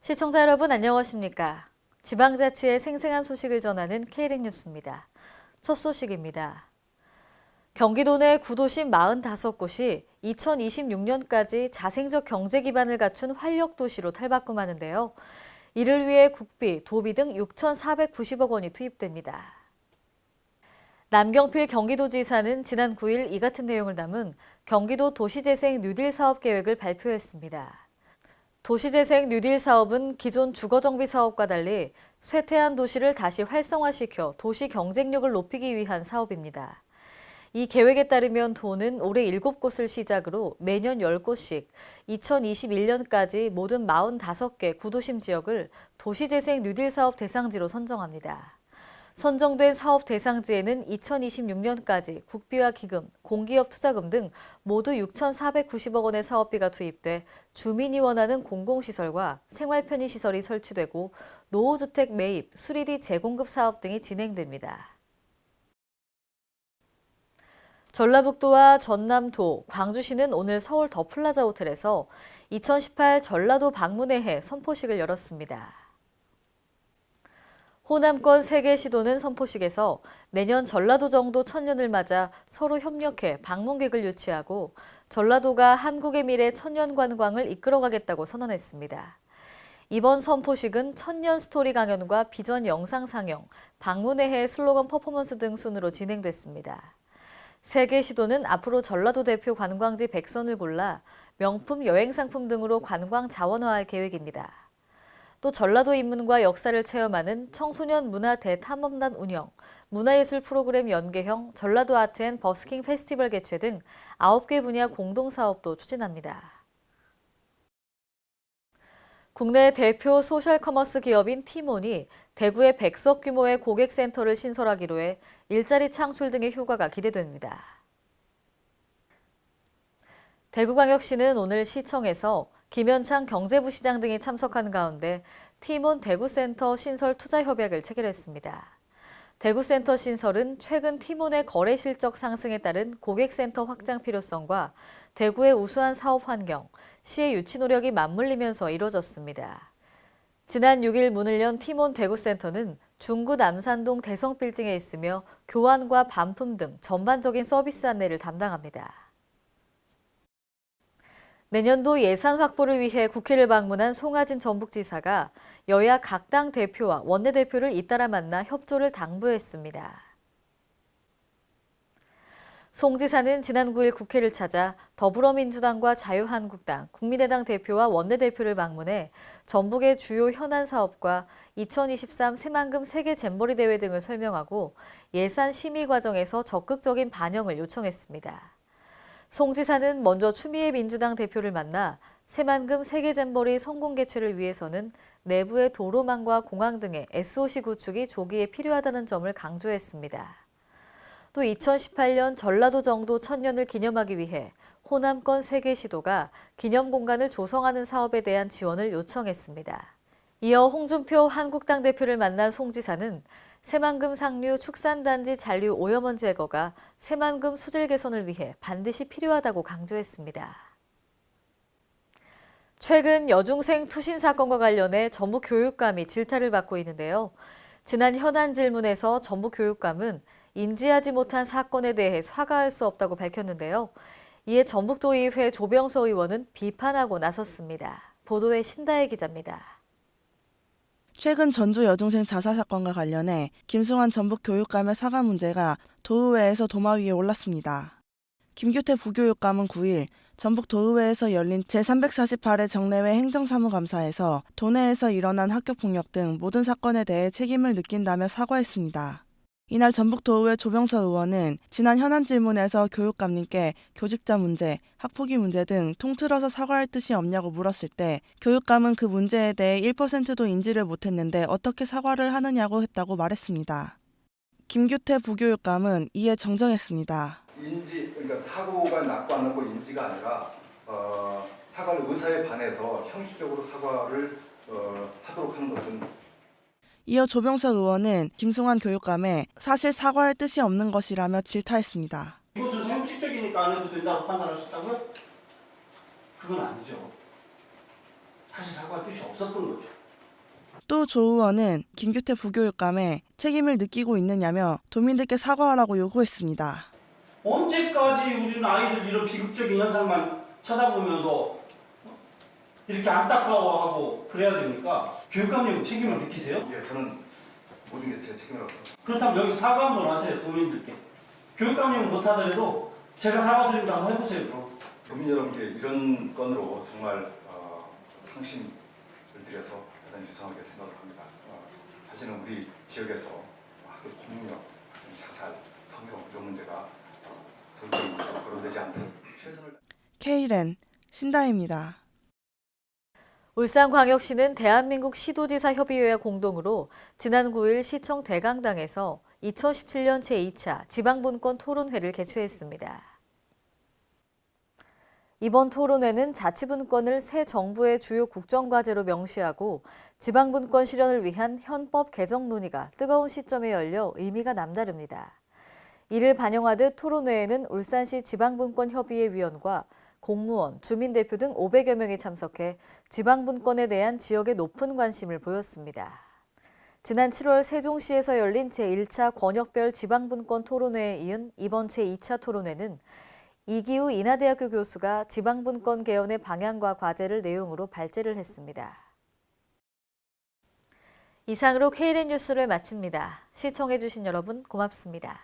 시청자 여러분 안녕하십니까? 지방자치의 생생한 소식을 전하는 K링 뉴스입니다. 첫 소식입니다. 경기도 내 구도심 45곳이 2026년까지 자생적 경제 기반을 갖춘 활력도시로 탈바꿈하는데요. 이를 위해 국비, 도비 등 6,490억 원이 투입됩니다. 남경필 경기도지사는 지난 9일 이 같은 내용을 담은 경기도 도시재생 뉴딜 사업 계획을 발표했습니다. 도시재생 뉴딜 사업은 기존 주거정비 사업과 달리 쇠퇴한 도시를 다시 활성화시켜 도시 경쟁력을 높이기 위한 사업입니다. 이 계획에 따르면 도는 올해 7곳을 시작으로 매년 10곳씩 2021년까지 모든 45개 구도심 지역을 도시재생 뉴딜 사업 대상지로 선정합니다. 선정된 사업 대상지에는 2026년까지 국비와 기금, 공기업 투자금 등 모두 6,490억 원의 사업비가 투입돼 주민이 원하는 공공시설과 생활편의시설이 설치되고 노후주택 매입, 수리비 재공급 사업 등이 진행됩니다. 전라북도와 전남도, 광주시는 오늘 서울 더 플라자 호텔에서 2018 전라도 방문의 해 선포식을 열었습니다. 호남권 3개 시도는 선포식에서 내년 전라도 정도 천년을 맞아 서로 협력해 방문객을 유치하고 전라도가 한국의 미래 천년 관광을 이끌어가겠다고 선언했습니다. 이번 선포식은 천년 스토리 강연과 비전 영상 상영, 방문의 해 슬로건 퍼포먼스 등 순으로 진행됐습니다. 3개 시도는 앞으로 전라도 대표 관광지 100선을 골라 명품 여행 상품 등으로 관광 자원화할 계획입니다. 또 전라도 인문과 역사를 체험하는 청소년 문화 대탐험단 운영, 문화예술 프로그램 연계형 전라도 아트 앤 버스킹 페스티벌 개최 등 9개 분야 공동사업도 추진합니다. 국내 대표 소셜커머스 기업인 티몬이 대구에 100석 규모의 고객센터를 신설하기로 해 일자리 창출 등의 효과가 기대됩니다. 대구광역시는 오늘 시청에서 김현창 경제부시장 등이 참석한 가운데 티몬 대구센터 신설 투자 협약을 체결했습니다. 대구센터 신설은 최근 티몬의 거래 실적 상승에 따른 고객센터 확장 필요성과 대구의 우수한 사업 환경, 시의 유치 노력이 맞물리면서 이뤄졌습니다. 지난 6일 문을 연 티몬 대구센터는 중구 남산동 대성빌딩에 있으며 교환과 반품 등 전반적인 서비스 안내를 담당합니다. 내년도 예산 확보를 위해 국회를 방문한 송하진 전북지사가 여야 각 당 대표와 원내대표를 잇따라 만나 협조를 당부했습니다. 송 지사는 지난 9일 국회를 찾아 더불어민주당과 자유한국당, 국민의당 대표와 원내대표를 방문해 전북의 주요 현안 사업과 2023 새만금 세계 잼버리 대회 등을 설명하고 예산 심의 과정에서 적극적인 반영을 요청했습니다. 송 지사는 먼저 추미애 민주당 대표를 만나 새만금 세계잼버리 성공 개최를 위해서는 내부의 도로망과 공항 등의 SOC 구축이 조기에 필요하다는 점을 강조했습니다. 또 2018년 전라도 정도 천년을 기념하기 위해 호남권 3개 시도가 기념 공간을 조성하는 사업에 대한 지원을 요청했습니다. 이어 홍준표 한국당 대표를 만난 송 지사는 새만금 상류 축산단지 잔류 오염원 제거가 새만금 수질 개선을 위해 반드시 필요하다고 강조했습니다. 최근 여중생 투신 사건과 관련해 전북 교육감이 질타를 받고 있는데요. 지난 현안 질문에서 전북 교육감은 인지하지 못한 사건에 대해 사과할 수 없다고 밝혔는데요. 이에 전북도의회 조병서 의원은 비판하고 나섰습니다. 보도에 신다혜 기자입니다. 최근 전주 여중생 자살 사건과 관련해 김승환 전북 교육감의 사과 문제가 도의회에서 도마 위에 올랐습니다. 김규태 부교육감은 9일 전북 도의회에서 열린 제348회 정례회 행정사무감사에서 도내에서 일어난 학교폭력 등 모든 사건에 대해 책임을 느낀다며 사과했습니다. 이날 전북도의회 조병서 의원은 지난 현안 질문에서 교육감님께 교직자 문제, 학폭위 문제 등 통틀어서 사과할 뜻이 없냐고 물었을 때 교육감은 그 문제에 대해 1%도 인지를 못했는데 어떻게 사과를 하느냐고 했다고 말했습니다. 김규태 부교육감은 이에 정정했습니다. 그러니까 사고가 났고 안 났고 인지가 아니라 사과할 의사에 반해서 형식적으로 사과를 하도록 하는 것은 이어 조병석 의원은 김승환 교육감에 사실 사과할 뜻이 없는 것이라며 질타했습니다. 이것은 형식적이니까 안 해도 된다고 판단하셨다고요? 그건 아니죠. 사실 사과할 뜻이 없었던 거죠. 또 조 의원은 김규태 부교육감에 책임을 느끼고 있느냐며 도민들께 사과하라고 요구했습니다. 언제까지 우리는 아이들 이런 비극적인 현상만 쳐다보면서 이렇게 안타까워하고 그래야 됩니까? 교육감님 책임을 느끼세요? 예, 저는 모든 게 제 책임이라고 생각합니다. 그렇다면 여기서 사과 한번 하세요, 도민들께. 교육감님은 못하더라도 제가 사과드립니다 한번 해보세요. 그럼. 도민 여러분께 이런 건으로 정말 상심을 드려서 대단히 죄송하게 생각을 합니다. 다시는 우리 지역에서 학교 폭력, 학생 자살, 성희롱 이런 문제가 절대 거론되지 않도록 최선을 K랜 신다입니다. 울산광역시는 대한민국 시도지사 협의회와 공동으로 지난 9일 시청 대강당에서 2017년 제2차 지방분권 토론회를 개최했습니다. 이번 토론회는 자치분권을 새 정부의 주요 국정과제로 명시하고 지방분권 실현을 위한 현법 개정 논의가 뜨거운 시점에 열려 의미가 남다릅니다. 이를 반영하듯 토론회에는 울산시 지방분권협의회 위원과 공무원, 주민대표 등 500여 명이 참석해 지방분권에 대한 지역의 높은 관심을 보였습니다. 지난 7월 세종시에서 열린 제1차 권역별 지방분권 토론회에 이은 이번 제2차 토론회는 이기우 인하대학교 교수가 지방분권 개헌의 방향과 과제를 내용으로 발제를 했습니다. 이상으로 K랜 뉴스를 마칩니다. 시청해주신 여러분 고맙습니다.